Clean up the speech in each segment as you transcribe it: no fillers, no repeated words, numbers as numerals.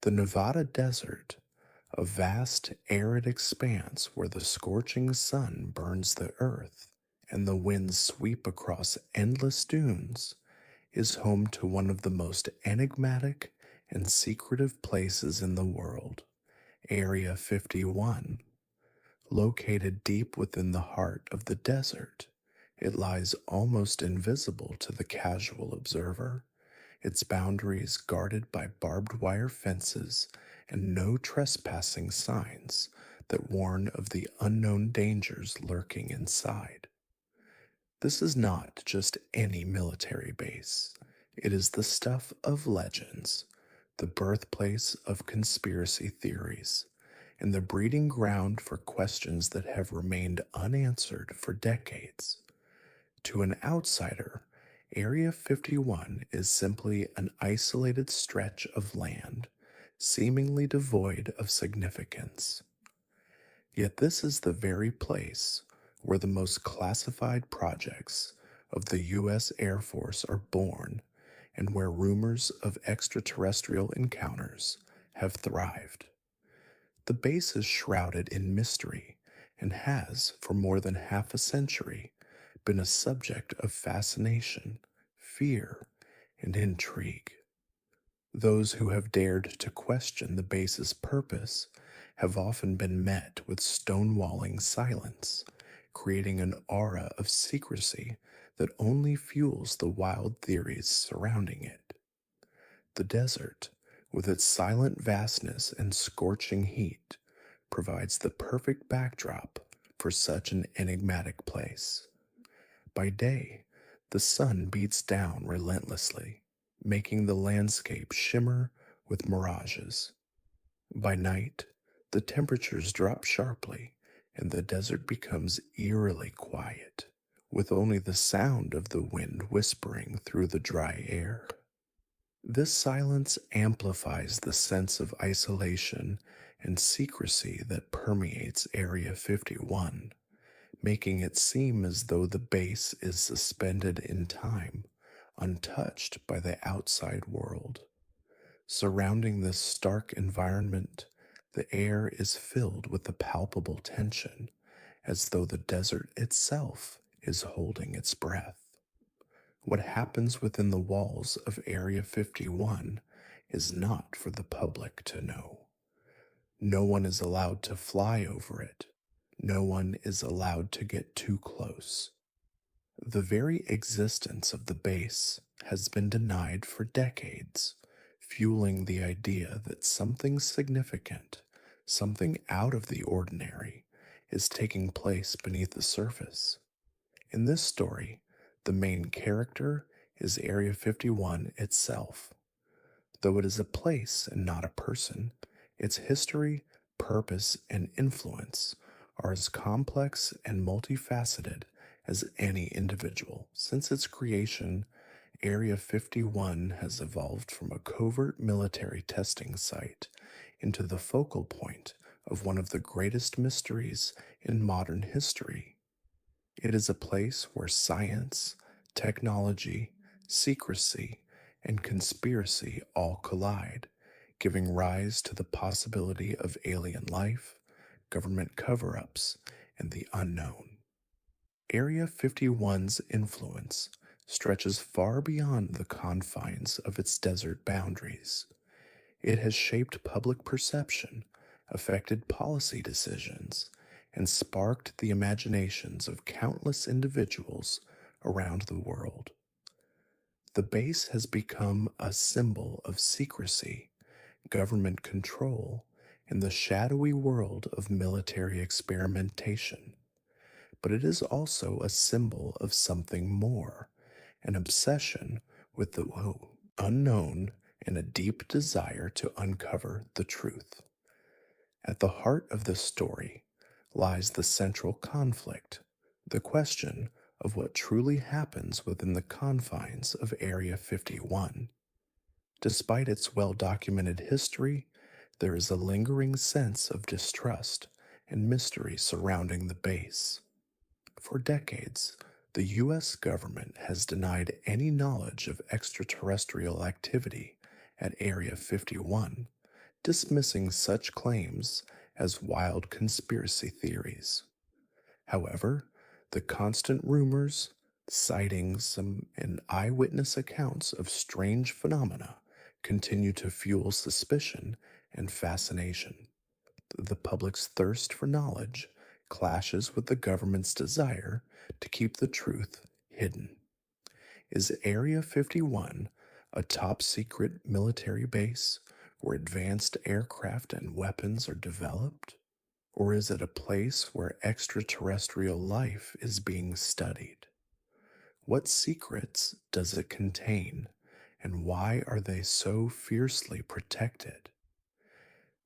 The Nevada desert, a vast arid expanse where the scorching sun burns the earth and the winds sweep across endless dunes, is home to one of the most enigmatic and secretive places in the world, Area 51. Located deep within the heart of the desert, it lies almost invisible to the casual observer, its boundaries guarded by barbed wire fences and no trespassing signs that warn of the unknown dangers lurking inside. This is not just any military base. It is the stuff of legends, the birthplace of conspiracy theories, and the breeding ground for questions that have remained unanswered for decades. To an outsider, Area 51 is simply an isolated stretch of land, seemingly devoid of significance. Yet this is the very place where the most classified projects of the U.S. Air Force are born and where rumors of extraterrestrial encounters have thrived. The base is shrouded in mystery and has, for more than half a century, been a subject of fascination, fear, and intrigue. Those who have dared to question the base's purpose have often been met with stonewalling silence, creating an aura of secrecy that only fuels the wild theories surrounding it. The desert, with its silent vastness and scorching heat, provides the perfect backdrop for such an enigmatic place. By day, the sun beats down relentlessly, making the landscape shimmer with mirages. By night, the temperatures drop sharply and the desert becomes eerily quiet, with only the sound of the wind whispering through the dry air. This silence amplifies the sense of isolation and secrecy that permeates Area 51, making it seem as though the base is suspended in time, untouched by the outside world. Surrounding this stark environment, the air is filled with a palpable tension, as though the desert itself is holding its breath. What happens within the walls of Area 51 is not for the public to know. No one is allowed to fly over it. No one is allowed to get too close. The very existence of the base has been denied for decades, fueling the idea that something significant, something out of the ordinary, is taking place beneath the surface. In this story, the main character is Area 51 itself. Though it is a place and not a person, its history, purpose, and influence are as complex and multifaceted as any individual. Since its creation, Area 51 has evolved from a covert military testing site into the focal point of one of the greatest mysteries in modern history. It is a place where science, technology, secrecy, and conspiracy all collide, giving rise to the possibility of alien life, government cover ups, and the unknown. Area 51's influence stretches far beyond the confines of its desert boundaries. It has shaped public perception, affected policy decisions, and sparked the imaginations of countless individuals around the world. The base has become a symbol of secrecy, government control, and the shadowy world of military experimentation. But it is also a symbol of something more, an obsession with the unknown and a deep desire to uncover the truth. At the heart of this story lies the central conflict, the question of what truly happens within the confines of Area 51. Despite its well-documented history, there is a lingering sense of distrust and mystery surrounding the base. For decades, the U.S. government has denied any knowledge of extraterrestrial activity at Area 51, dismissing such claims as wild conspiracy theories. However, the constant rumors, sightings, and eyewitness accounts of strange phenomena continue to fuel suspicion and fascination. The public's thirst for knowledge clashes with the government's desire to keep the truth hidden. Is Area 51 a top secret military base where advanced aircraft and weapons are developed? Or is it a place where extraterrestrial life is being studied? What secrets does it contain, and why are they so fiercely protected?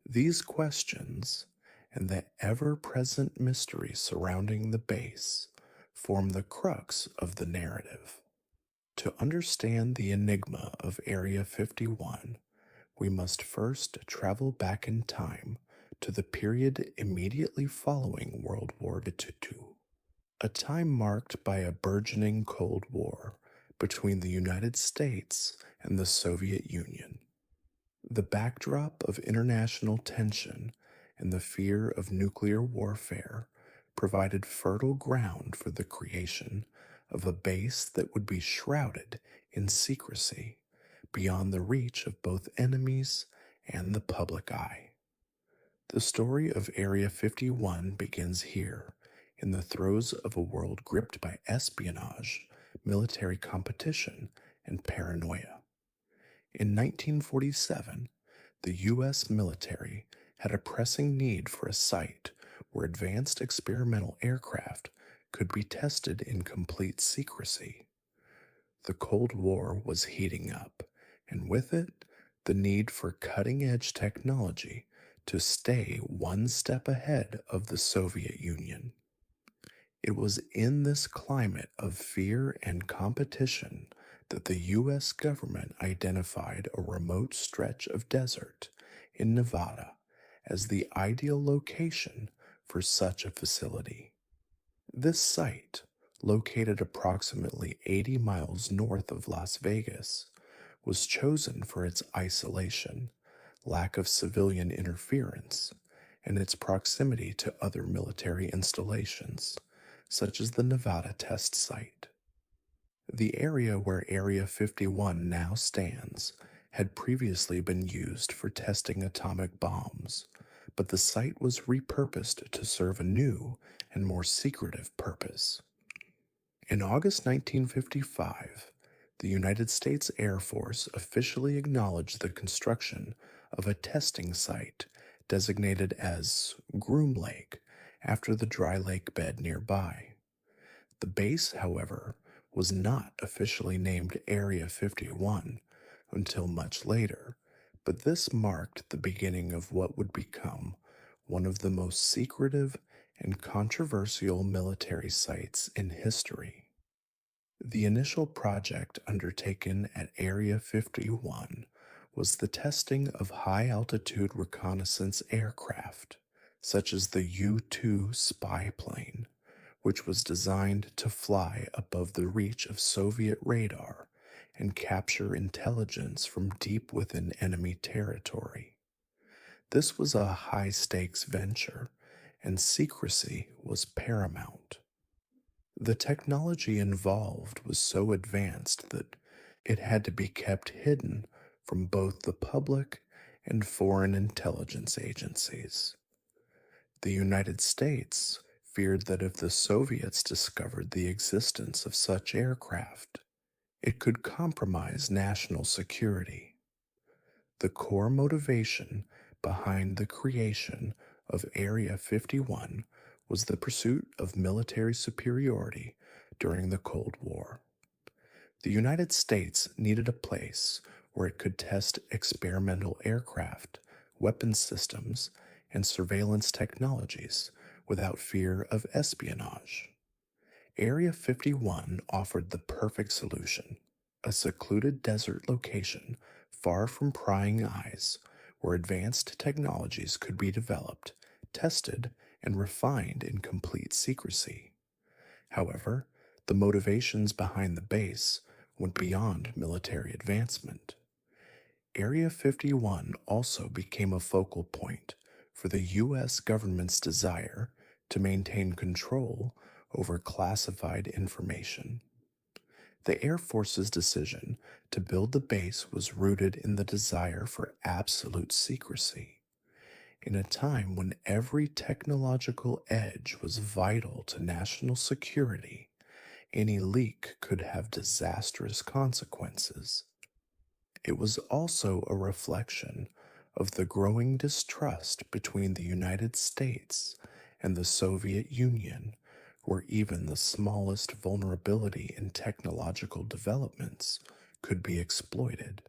These questions and the ever present mystery surrounding the base form the crux of the narrative. To understand the enigma of Area 51, we must first travel back in time to the period immediately following World War II, a time marked by a burgeoning Cold War between the United States and the Soviet Union. The backdrop of international tension and the fear of nuclear warfare provided fertile ground for the creation of a base that would be shrouded in secrecy beyond the reach of both enemies and the public eye. The story of Area 51 begins here, in the throes of a world gripped by espionage, military competition, and paranoia. In 1947, the U.S. military had a pressing need for a site where advanced experimental aircraft could be tested in complete secrecy. The Cold War was heating up, and with it, the need for cutting edge technology to stay one step ahead of the Soviet Union. It was in this climate of fear and competition that the U.S. government identified a remote stretch of desert in Nevada as the ideal location for such a facility. This site, located approximately 80 miles north of Las Vegas, was chosen for its isolation, lack of civilian interference, and its proximity to other military installations, such as the Nevada test site. The area where Area 51 now stands had previously been used for testing atomic bombs, but the site was repurposed to serve a new and more secretive purpose. In August 1955, the United States Air Force officially acknowledged the construction of a testing site designated as Groom Lake after the dry lake bed nearby. The base, however, was not officially named Area 51 until much later, but this marked the beginning of what would become one of the most secretive and controversial military sites in history. The initial project undertaken at Area 51 was the testing of high-altitude reconnaissance aircraft, such as the U-2 spy plane, which was designed to fly above the reach of Soviet radar and capture intelligence from deep within enemy territory. This was a high-stakes venture, and secrecy was paramount. The technology involved was so advanced that it had to be kept hidden from both the public and foreign intelligence agencies. The United States feared that if the Soviets discovered the existence of such aircraft, it could compromise national security. The core motivation behind the creation of Area 51 was the pursuit of military superiority during the Cold War. The United States needed a place where it could test experimental aircraft, weapons systems, and surveillance technologies without fear of espionage. Area 51 offered the perfect solution, a secluded desert location far from prying eyes where advanced technologies could be developed, tested, and refined in complete secrecy. However, the motivations behind the base went beyond military advancement. Area 51 also became a focal point for the U.S. government's desire to maintain control over classified information. The Air Force's decision to build the base was rooted in the desire for absolute secrecy. In a time when every technological edge was vital to national security, any leak could have disastrous consequences. It was also a reflection of the growing distrust between the United States and the Soviet Union, where even the smallest vulnerability in technological developments could be exploited.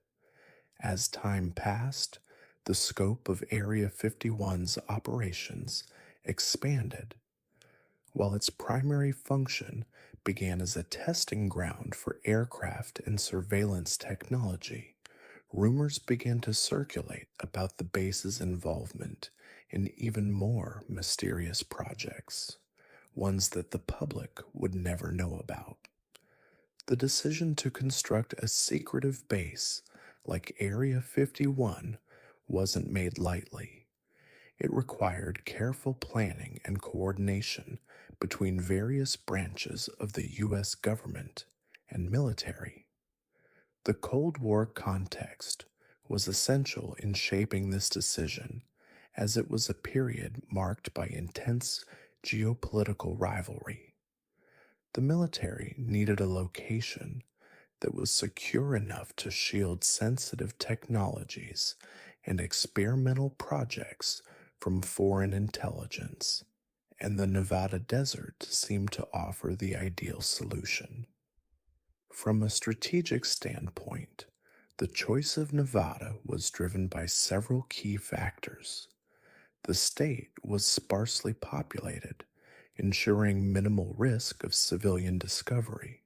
As time passed, the scope of Area 51's operations expanded. While its primary function began as a testing ground for aircraft and surveillance technology, rumors began to circulate about the base's involvement in even more mysterious projects, ones that the public would never know about. The decision to construct a secretive base like Area 51 wasn't made lightly. It required careful planning and coordination between various branches of the U.S. government and military. The Cold War context was essential in shaping this decision, as it was a period marked by intense geopolitical rivalry. The military needed a location that was secure enough to shield sensitive technologies and experimental projects from foreign intelligence, and the Nevada desert seemed to offer the ideal solution. From a strategic standpoint, the choice of Nevada was driven by several key factors. The state was sparsely populated, ensuring minimal risk of civilian discovery,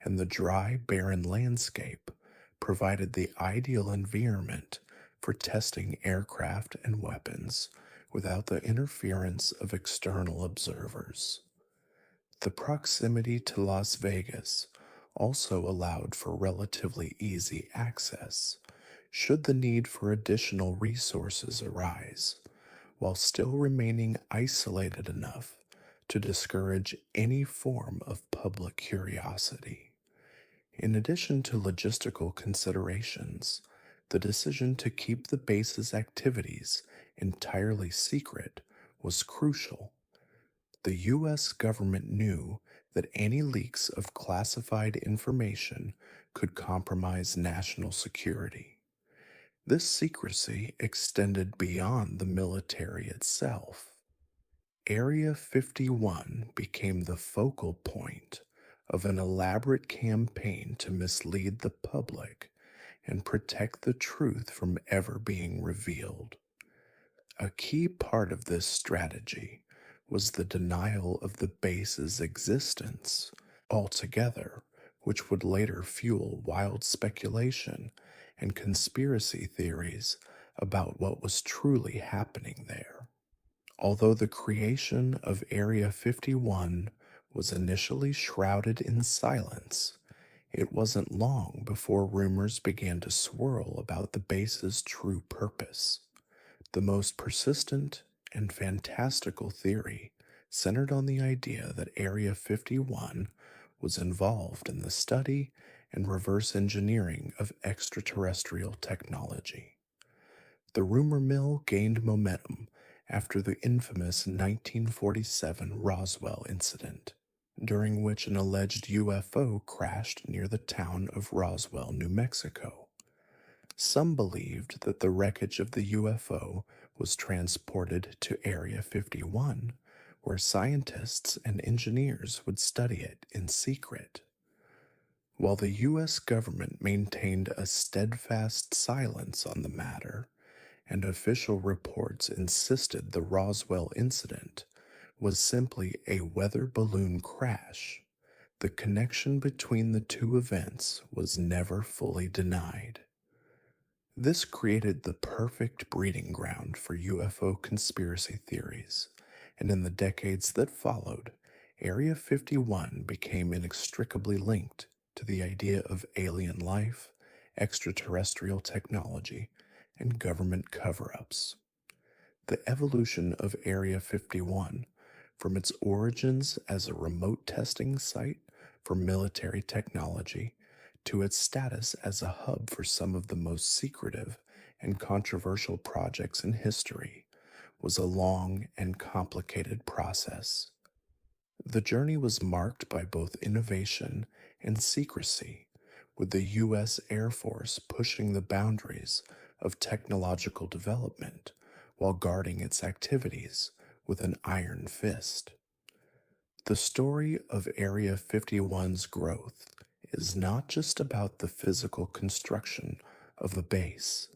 and the dry, barren landscape provided the ideal environment for testing aircraft and weapons without the interference of external observers. The proximity to Las Vegas also allowed for relatively easy access should the need for additional resources arise, while still remaining isolated enough to discourage any form of public curiosity. In addition to logistical considerations, the decision to keep the base's activities entirely secret was crucial. The U.S. government knew that any leaks of classified information could compromise national security. This secrecy extended beyond the military itself. Area 51 became the focal point of an elaborate campaign to mislead the public and protect the truth from ever being revealed. A key part of this strategy was the denial of the base's existence altogether, which would later fuel wild speculation and conspiracy theories about what was truly happening there. Although the creation of Area 51 was initially shrouded in silence, it wasn't long before rumors began to swirl about the base's true purpose. The most persistent and fantastical theory centered on the idea that Area 51 was involved in the study and reverse engineering of extraterrestrial technology. The rumor mill gained momentum after the infamous 1947 Roswell incident, during which an alleged UFO crashed near the town of Roswell, New Mexico. Some believed that the wreckage of the UFO was transported to Area 51, where scientists and engineers would study it in secret. While the U.S. government maintained a steadfast silence on the matter, and official reports insisted the Roswell incident was simply a weather balloon crash, the connection between the two events was never fully denied. This created the perfect breeding ground for UFO conspiracy theories, and in the decades that followed, Area 51 became inextricably linked to the idea of alien life extraterrestrial technology, and government cover ups. The evolution of Area 51, from its origins as a remote testing site for military technology to its status as a hub for some of the most secretive and controversial projects in history, was a long and complicated process. The journey was marked by both innovation and secrecy, with the U.S. Air Force pushing the boundaries of technological development while guarding its activities with an iron fist. The story of Area 51's growth is not just about the physical construction of a base,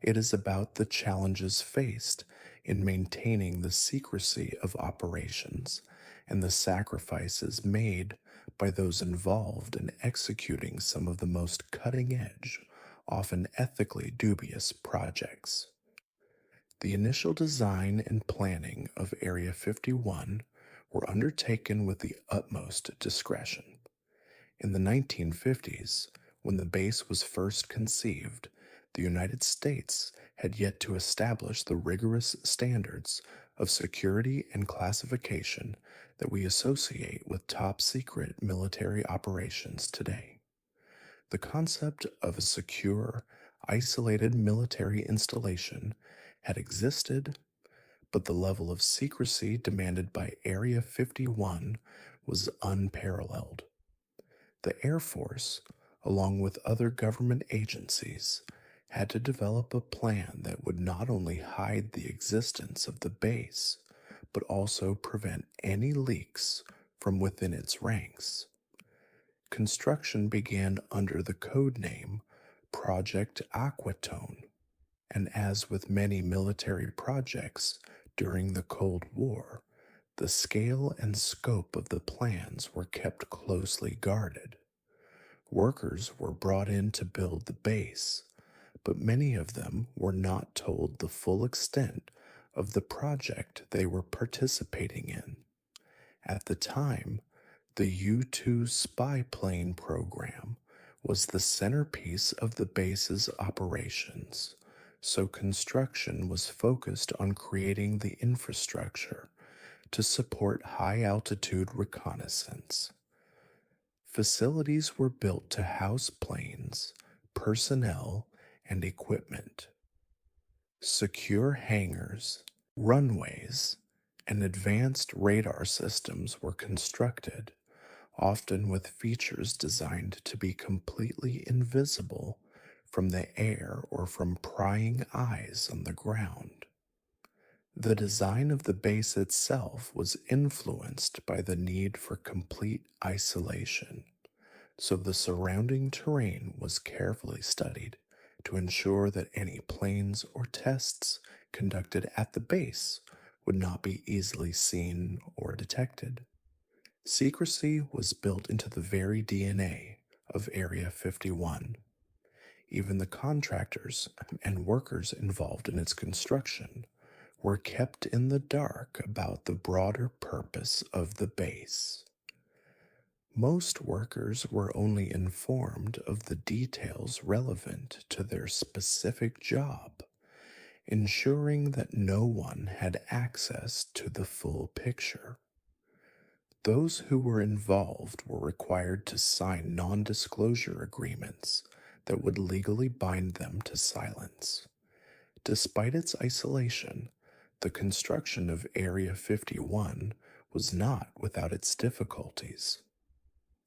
it is about the challenges faced in maintaining the secrecy of operations and the sacrifices made by those involved in executing some of the most cutting edge, often ethically dubious projects. The initial design and planning of Area 51 were undertaken with the utmost discretion. In the 1950s, when the base was first conceived, the United States had yet to establish the rigorous standards of security and classification that we associate with top secret military operations today. The concept of a secure, isolated military installation had existed, but the level of secrecy demanded by Area 51 was unparalleled. The Air Force, along with other government agencies, had to develop a plan that would not only hide the existence of the base, but also prevent any leaks from within its ranks. Construction began under the code name Project Aquatone, and as with many military projects during the Cold War, the scale and scope of the plans were kept closely guarded. Workers were brought in to build the base, but many of them were not told the full extent of the project they were participating in. At the time, the U-2 spy plane program was the centerpiece of the base's operations, so construction was focused on creating the infrastructure to support high-altitude reconnaissance. Facilities were built to house planes, personnel, and equipment. Secure hangars, runways, and advanced radar systems were constructed, often with features designed to be completely invisible from the air or from prying eyes on the ground. The design of the base itself was influenced by the need for complete isolation, so the surrounding terrain was carefully studied to ensure that any planes or tests conducted at the base would not be easily seen or detected. Secrecy was built into the very DNA of Area 51. Even the contractors and workers involved in its construction were kept in the dark about the broader purpose of the base. Most workers were only informed of the details relevant to their specific job, ensuring that no one had access to the full picture. Those who were involved were required to sign non-disclosure agreements that would legally bind them to silence. Despite its isolation, the construction of Area 51 was not without its difficulties.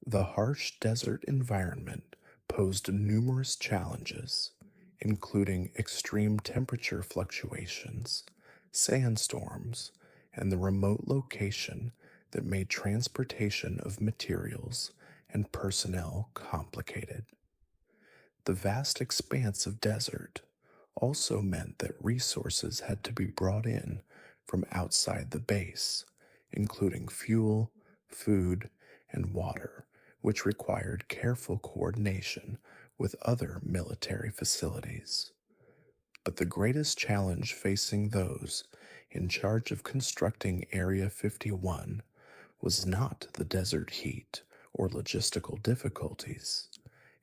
The harsh desert environment posed numerous challenges, including extreme temperature fluctuations, sandstorms, and the remote location that made transportation of materials and personnel complicated. The vast expanse of desert also meant that resources had to be brought in from outside the base, including fuel, food, and water, which required careful coordination with other military facilities. But the greatest challenge facing those in charge of constructing Area 51 was not the desert heat or logistical difficulties.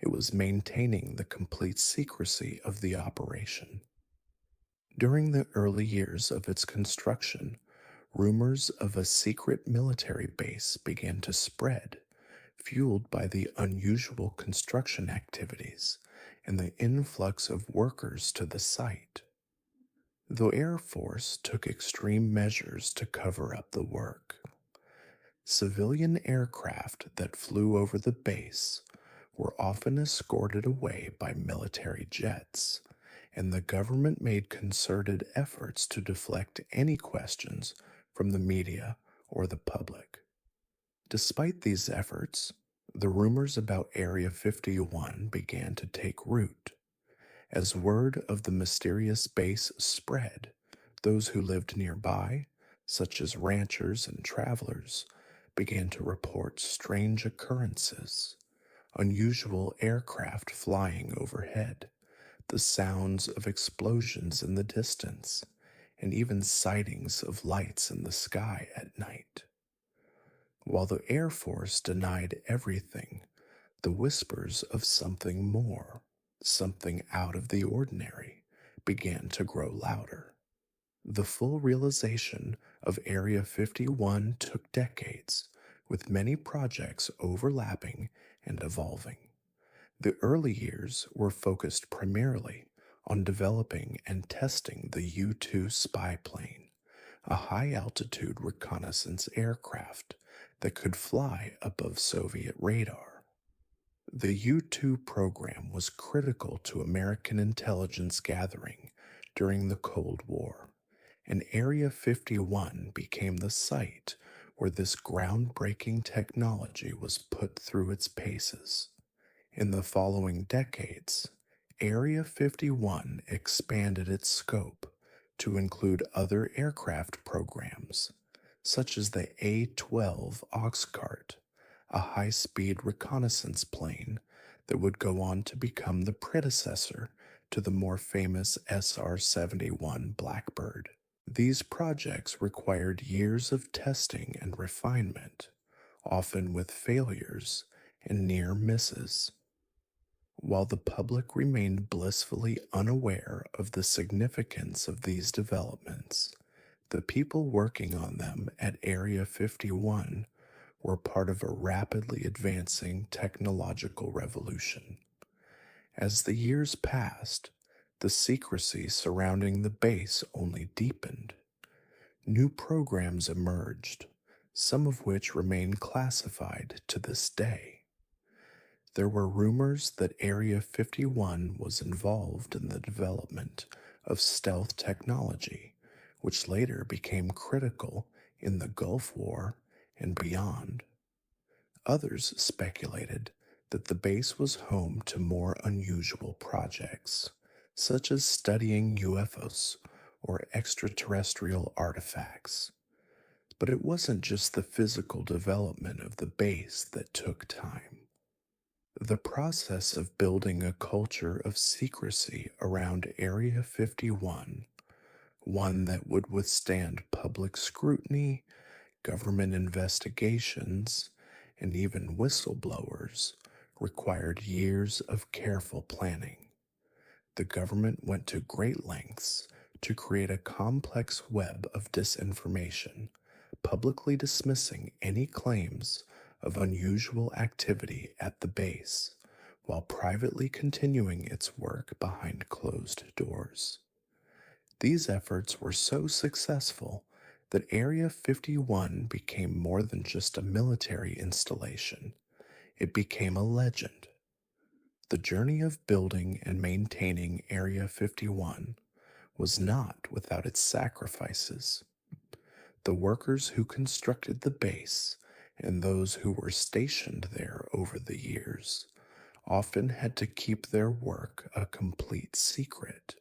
it was maintaining the complete secrecy of the operation. During the early years of its construction, rumors of a secret military base began to spread, fueled by the unusual construction activities and the influx of workers to the site. The Air Force took extreme measures to cover up the work. Civilian aircraft that flew over the base were often escorted away by military jets, and the government made concerted efforts to deflect any questions from the media or the public. Despite these efforts, the rumors about Area 51 began to take root. As word of the mysterious base spread, those who lived nearby, such as ranchers and travelers, began to report strange occurrences: unusual aircraft flying overhead, the sounds of explosions in the distance, and even sightings of lights in the sky at night. While the Air Force denied everything, the whispers of something more, something out of the ordinary, began to grow louder. The full realization of Area 51 took decades, with many projects overlapping and evolving. The early years were focused primarily on developing and testing the U-2 spy plane, a high-altitude reconnaissance aircraft that could fly above Soviet radar. The U-2 program was critical to American intelligence gathering during the Cold War, and Area 51 became the site where this groundbreaking technology was put through its paces. In the following decades, Area 51 expanded its scope to include other aircraft programs, such as the A-12 Oxcart, a high-speed reconnaissance plane that would go on to become the predecessor to the more famous SR-71 Blackbird. These projects required years of testing and refinement, often with failures and near misses. While the public remained blissfully unaware of the significance of these developments, the people working on them at Area 51 were part of a rapidly advancing technological revolution. As the years passed, the secrecy surrounding the base only deepened. New programs emerged, some of which remain classified to this day. There were rumors that Area 51 was involved in the development of stealth technology, which later became critical in the Gulf War and beyond. Others speculated that the base was home to more unusual projects, such as studying UFOs or extraterrestrial artifacts. But it wasn't just the physical development of the base that took time. The process of building a culture of secrecy around Area 51, one that would withstand public scrutiny, government investigations, and even whistleblowers, required years of careful planning. The government went to great lengths to create a complex web of disinformation, publicly dismissing any claims of unusual activity at the base, while privately continuing its work behind closed doors. These efforts were so successful that Area 51 became more than just a military installation. It became a legend. The journey of building and maintaining Area 51 was not without its sacrifices. The workers who constructed the base and those who were stationed there over the years often had to keep their work a complete secret.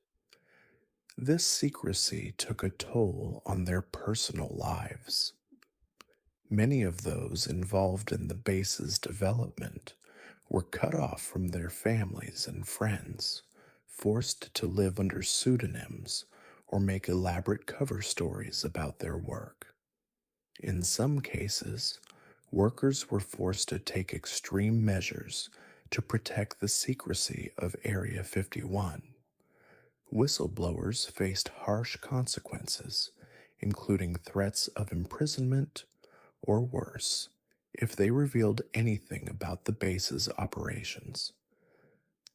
This secrecy took a toll on their personal lives. Many of those involved in the base's development were cut off from their families and friends, forced to live under pseudonyms or make elaborate cover stories about their work. In some cases, workers were forced to take extreme measures to protect the secrecy of Area 51. Whistleblowers faced harsh consequences, including threats of imprisonment or worse if they revealed anything about the base's operations.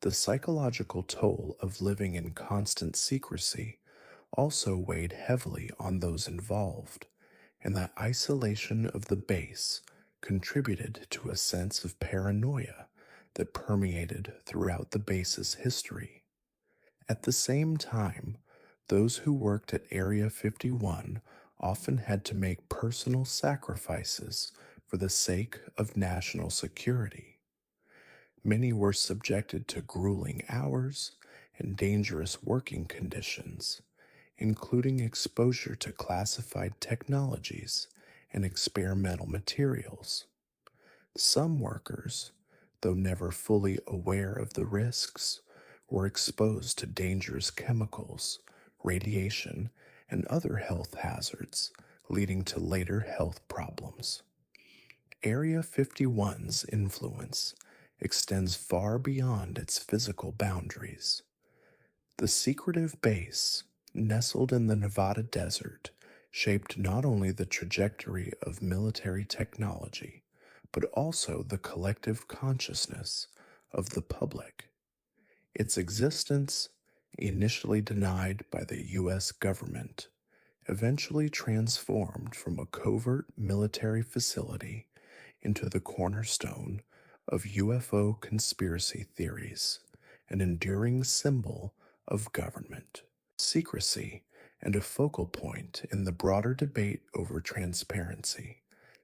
The psychological toll of living in constant secrecy also weighed heavily on those involved, and the isolation of the base contributed to a sense of paranoia that permeated throughout the base's history. At the same time, those who worked at Area 51 often had to make personal sacrifices for the sake of national security. Many were subjected to grueling hours and dangerous working conditions, including exposure to classified technologies and experimental materials. Some workers, though never fully aware of the risks, were exposed to dangerous chemicals, radiation, and other health hazards, leading to later health problems. Area 51's influence extends far beyond its physical boundaries. The secretive base, nestled in the Nevada desert, shaped not only the trajectory of military technology, but also the collective consciousness of the public. Its existence, initially denied by the U.S. government, eventually transformed from a covert military facility into the cornerstone of UFO conspiracy theories, an enduring symbol of government, secrecy, and a focal point in the broader debate over transparency,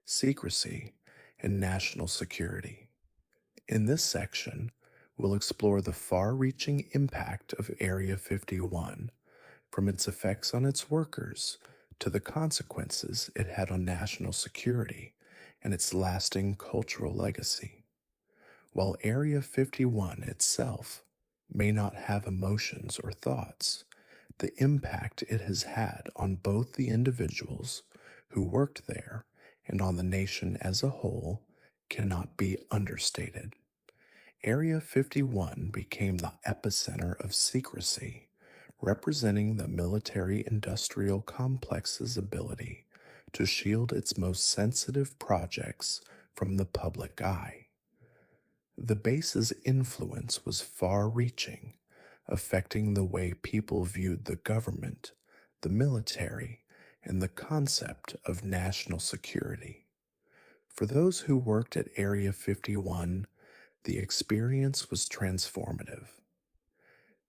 secrecy, and national security. In this section, we'll explore the far-reaching impact of Area 51, from its effects on its workers to the consequences it had on national security and its lasting cultural legacy. While Area 51 itself may not have emotions or thoughts, the impact it has had on both the individuals who worked there and on the nation as a whole cannot be understated. Area 51 became the epicenter of secrecy, representing the military-industrial complex's ability to shield its most sensitive projects from the public eye. The base's influence was far-reaching, affecting the way people viewed the government, the military, and the concept of national security. For those who worked at Area 51, the experience was transformative.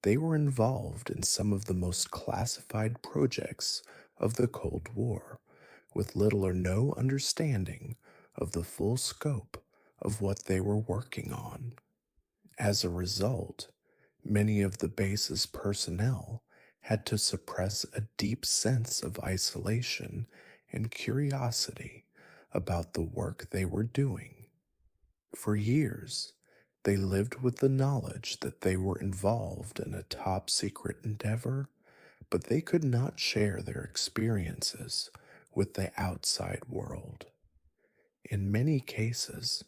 They were involved in some of the most classified projects of the Cold War, with little or no understanding of the full scope of what they were working on. As a result, many of the base's personnel had to suppress a deep sense of isolation and curiosity about the work they were doing. For years, they lived with the knowledge that they were involved in a top secret endeavor, but they could not share their experiences with the outside world. In many cases,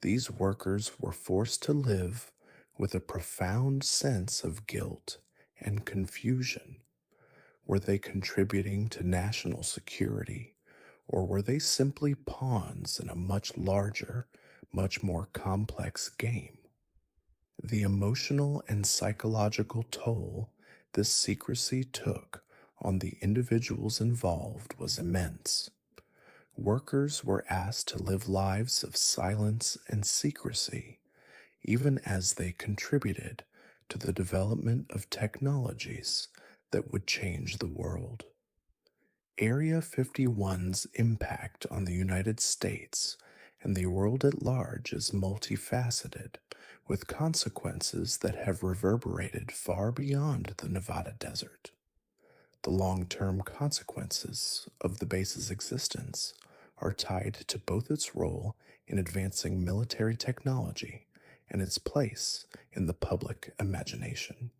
these workers were forced to live with a profound sense of guilt and confusion. Were they contributing to national security, or were they simply pawns in a much larger, much more complex game? The emotional and psychological toll this secrecy took on the individuals involved was immense. Workers were asked to live lives of silence and secrecy, even as they contributed to the development of technologies that would change the world. Area 51's impact on the United States and the world at large is multifaceted, with consequences that have reverberated far beyond the Nevada desert. The long-term consequences of the base's existence are tied to both its role in advancing military technology and its place in the public imagination.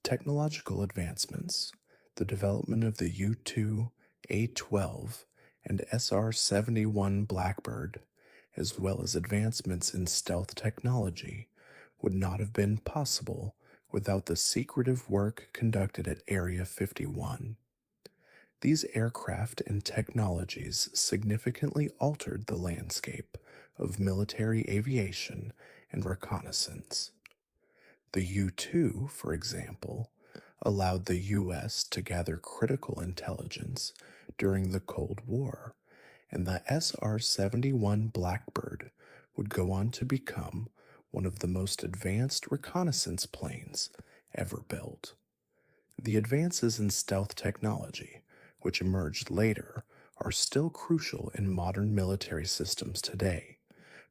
Technological advancements, the development of the U-2, A-12, and SR-71 Blackbird, as well as advancements in stealth technology, would not have been possible without the secretive work conducted at Area 51. These aircraft and technologies significantly altered the landscape of military aviation and reconnaissance. The U 2, for example, allowed the U.S. to gather critical intelligence during the Cold War, and the SR 71 Blackbird would go on to become one of the most advanced reconnaissance planes ever built. The advances in stealth technology, which emerged later, are still crucial in modern military systems today,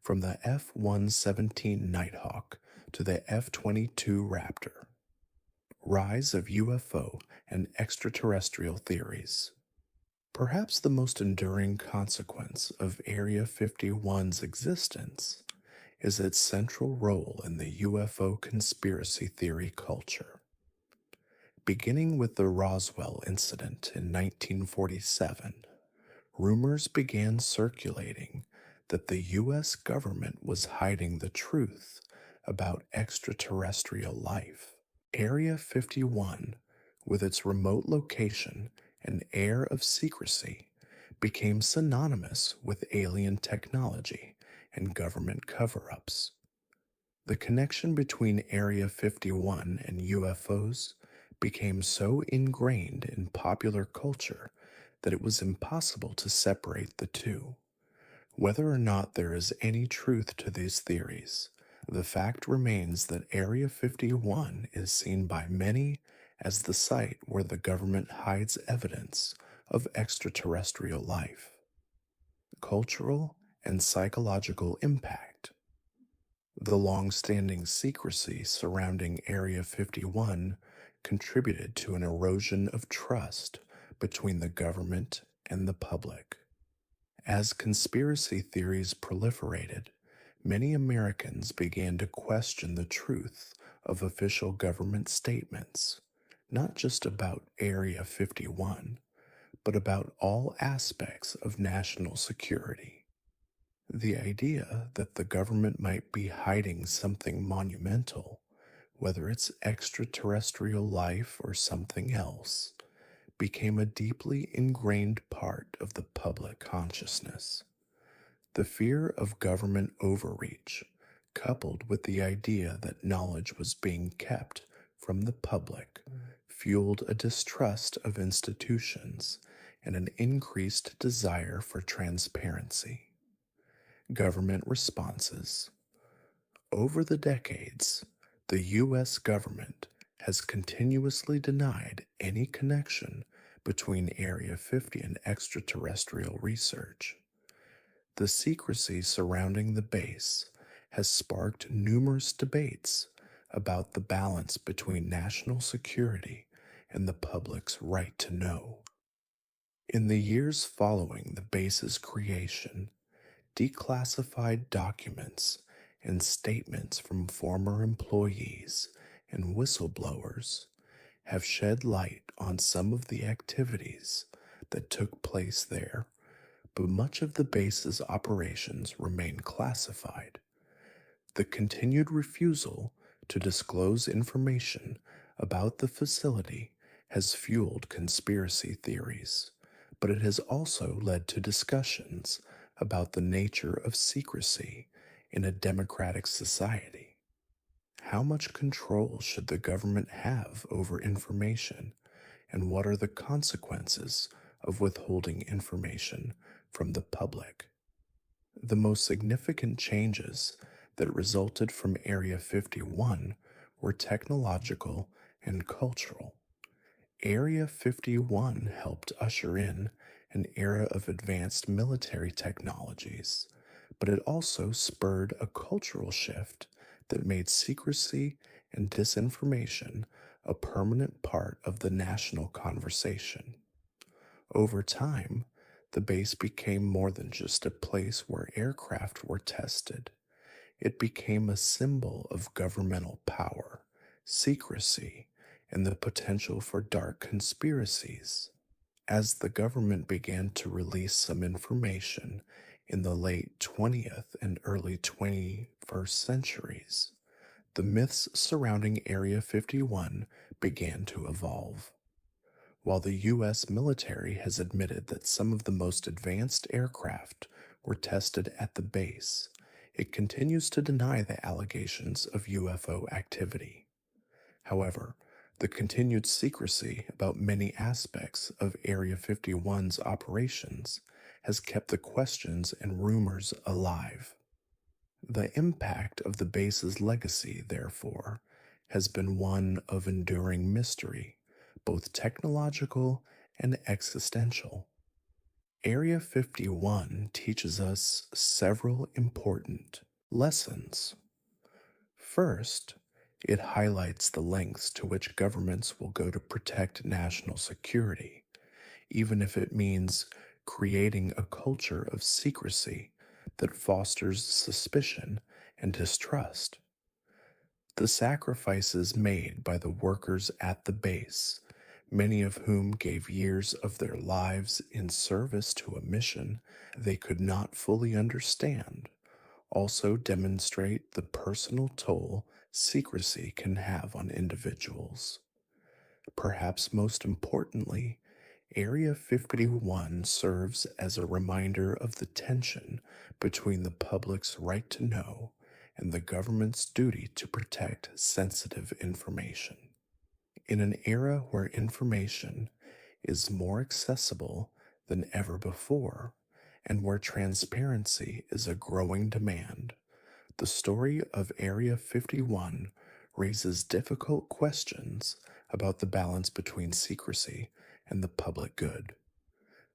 from the F 117 Nighthawk to the F 22 Raptor. Rise of UFO and extraterrestrial theories. Perhaps the most enduring consequence of Area 51's existence is its central role in the UFO conspiracy theory culture. Beginning with the Roswell incident in 1947, rumors began circulating that the U.S. government was hiding the truth about extraterrestrial life. Area 51, with its remote location and air of secrecy, became synonymous with alien technology and government cover ups. The connection between Area 51 and UFOs became so ingrained in popular culture that it was impossible to separate the two. Whether or not there is any truth to these theories, the fact remains that Area 51 is seen by many as the site where the government hides evidence of extraterrestrial life. Cultural and psychological impact. The long-standing secrecy surrounding Area 51 contributed to an erosion of trust between the government and the public. As conspiracy theories proliferated, many Americans began to question the truth of official government statements, not just about Area 51, but about all aspects of national security. The idea that the government might be hiding something monumental, whether it's extraterrestrial life or something else, became a deeply ingrained part of the public consciousness. The fear of government overreach, coupled with the idea that knowledge was being kept from the public, fueled a distrust of institutions and an increased desire for transparency. Government responses. Over the decades, the U.S. government has continuously denied any connection between Area 50 and extraterrestrial research. The secrecy surrounding the base has sparked numerous debates about the balance between national security and the public's right to know. In the years following the base's creation, declassified documents and statements from former employees and whistleblowers have shed light on some of the activities that took place there, but much of the base's operations remain classified. The continued refusal to disclose information about the facility has fueled conspiracy theories, but it has also led to discussions about the nature of secrecy in a democratic society. How much control should the government have over information, and what are the consequences of withholding information from the public? The most significant changes that resulted from Area 51 were technological and cultural. Area 51 helped usher in an era of advanced military technologies, but it also spurred a cultural shift that made secrecy and disinformation a permanent part of the national conversation. Over time, the base became more than just a place where aircraft were tested. It became a symbol of governmental power, secrecy, and the potential for dark conspiracies. As the government began to release some information in the late 20th and early 21st centuries, the myths surrounding Area 51 began to evolve. While the U.S. military has admitted that some of the most advanced aircraft were tested at the base, it continues to deny the allegations of UFO activity. However, the continued secrecy about many aspects of Area 51's operations has kept the questions and rumors alive. The impact of the base's legacy, therefore, has been one of enduring mystery, both technological and existential. Area 51 teaches us several important lessons. First, it highlights the lengths to which governments will go to protect national security, even if it means creating a culture of secrecy that fosters suspicion and distrust. The sacrifices made by the workers at the base, many of whom gave years of their lives in service to a mission they could not fully understand, also demonstrate the personal toll secrecy can have on individuals. Perhaps most importantly, Area 51 serves as a reminder of the tension between the public's right to know and the government's duty to protect sensitive information. In an era where information is more accessible than ever before, and where transparency is a growing demand, the story of Area 51 raises difficult questions about the balance between secrecy and the public good.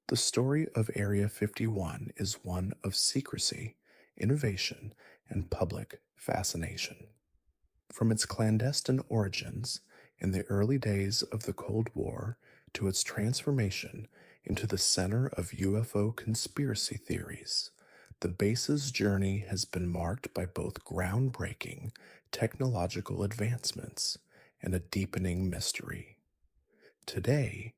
The story of Area 51 is one of secrecy, innovation, and public fascination. From its clandestine origins in the early days of the Cold War to its transformation into the center of UFO conspiracy theories, the base's journey has been marked by both groundbreaking technological advancements and a deepening mystery. Today,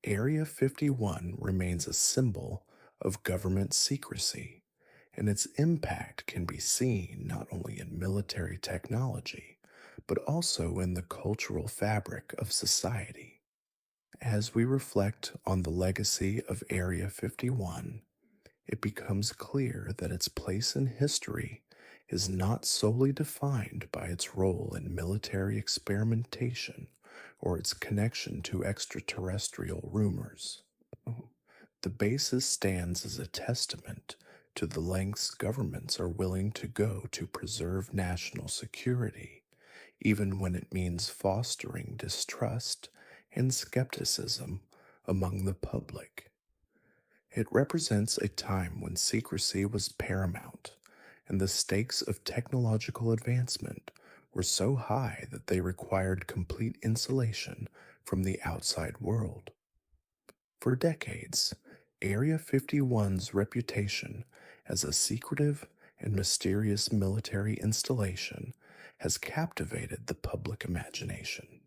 Area 51 remains a symbol of government secrecy, and its impact can be seen not only in military technology, but also in the cultural fabric of society. As we reflect on the legacy of Area 51, it becomes clear that its place in history is not solely defined by its role in military experimentation or its connection to extraterrestrial rumors. The basis stands as a testament to the lengths governments are willing to go to preserve national security, even when it means fostering distrust and skepticism among the public. It represents a time when secrecy was paramount, and the stakes of technological advancement were so high that they required complete insulation from the outside world. For decades, Area 51's reputation as a secretive and mysterious military installation has captivated the public imagination.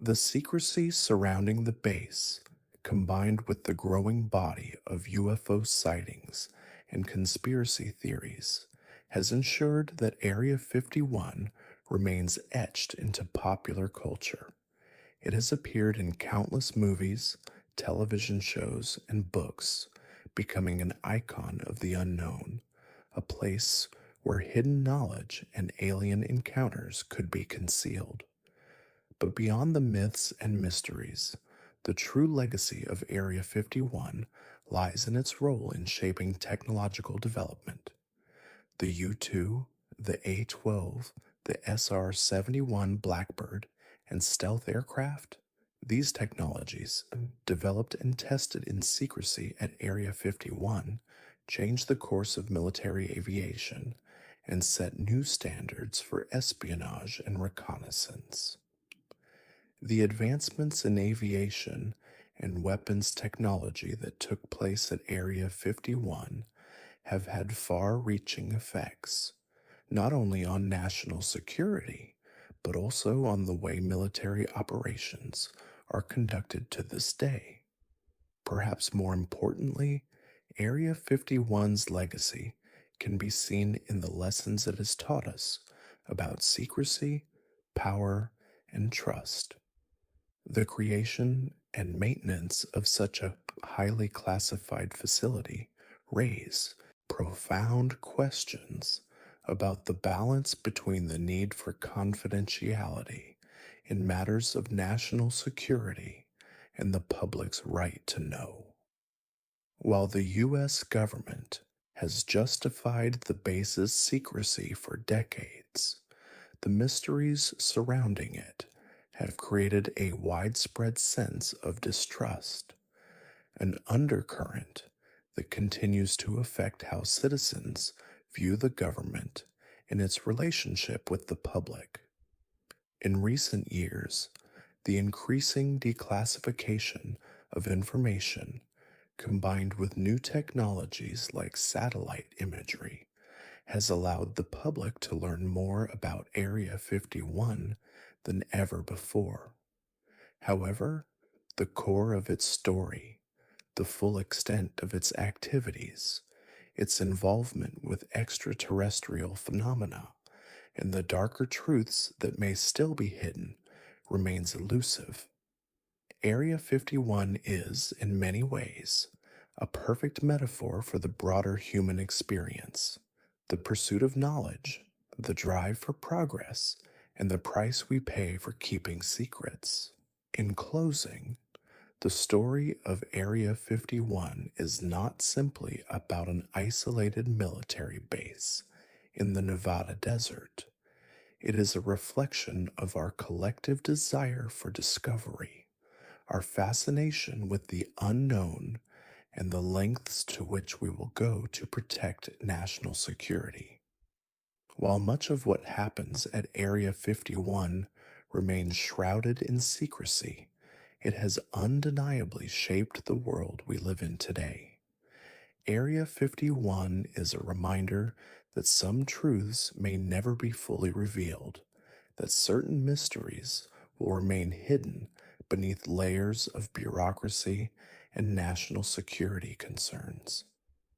The secrecy surrounding the base, combined with the growing body of UFO sightings and conspiracy theories, has ensured that Area 51 remains etched into popular culture. It has appeared in countless movies, television shows, and books, becoming an icon of the unknown, a place where hidden knowledge and alien encounters could be concealed. But beyond the myths and mysteries, the true legacy of Area 51 lies in its role in shaping technological development. The U-2, the A-12, the SR-71 Blackbird, and stealth aircraft, these technologies, developed and tested in secrecy at Area 51, changed the course of military aviation and set new standards for espionage and reconnaissance. The advancements in aviation and weapons technology that took place at Area 51 have had far reaching effects, not only on national security, but also on the way military operations are conducted to this day. Perhaps more importantly, Area 51's legacy can be seen in the lessons it has taught us about secrecy, power, and trust. The creation and maintenance of such a highly classified facility raise profound questions about the balance between the need for confidentiality in matters of national security and the public's right to know. While the U.S. government has justified the base's secrecy for decades, the mysteries surrounding it have created a widespread sense of distrust, an undercurrent that continues to affect how citizens view the government and its relationship with the public. In recent years, the increasing declassification of information, combined with new technologies like satellite imagery, has allowed the public to learn more about Area 51 than ever before. However, the core of its story, the full extent of its activities, its involvement with extraterrestrial phenomena, and the darker truths that may still be hidden remains elusive. Area 51 is, in many ways, a perfect metaphor for the broader human experience, the pursuit of knowledge, the drive for progress, and the price we pay for keeping secrets. In closing, the story of Area 51 is not simply about an isolated military base in the Nevada desert. It is a reflection of our collective desire for discovery, our fascination with the unknown, and the lengths to which we will go to protect national security. While much of what happens at Area 51 remains shrouded in secrecy, it has undeniably shaped the world we live in today. Area 51 is a reminder that some truths may never be fully revealed, that certain mysteries will remain hidden beneath layers of bureaucracy and national security concerns.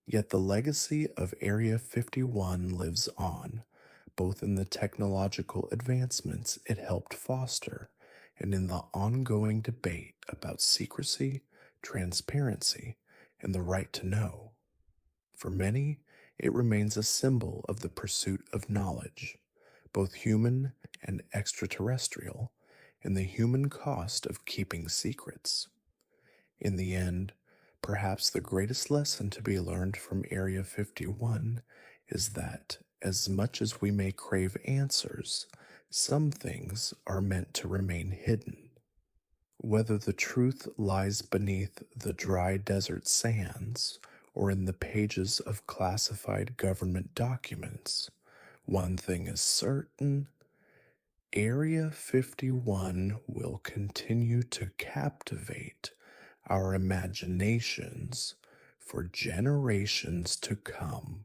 Yet the legacy of Area 51 lives on, both in the technological advancements it helped foster and in the ongoing debate about secrecy, transparency, and the right to know. For many, it remains a symbol of the pursuit of knowledge, both human and extraterrestrial, and the human cost of keeping secrets. In the end, perhaps the greatest lesson to be learned from Area 51 is that, as much as we may crave answers, some things are meant to remain hidden. Whether the truth lies beneath the dry desert sands or in the pages of classified government documents, one thing is certain: Area 51 will continue to captivate our imaginations for generations to come.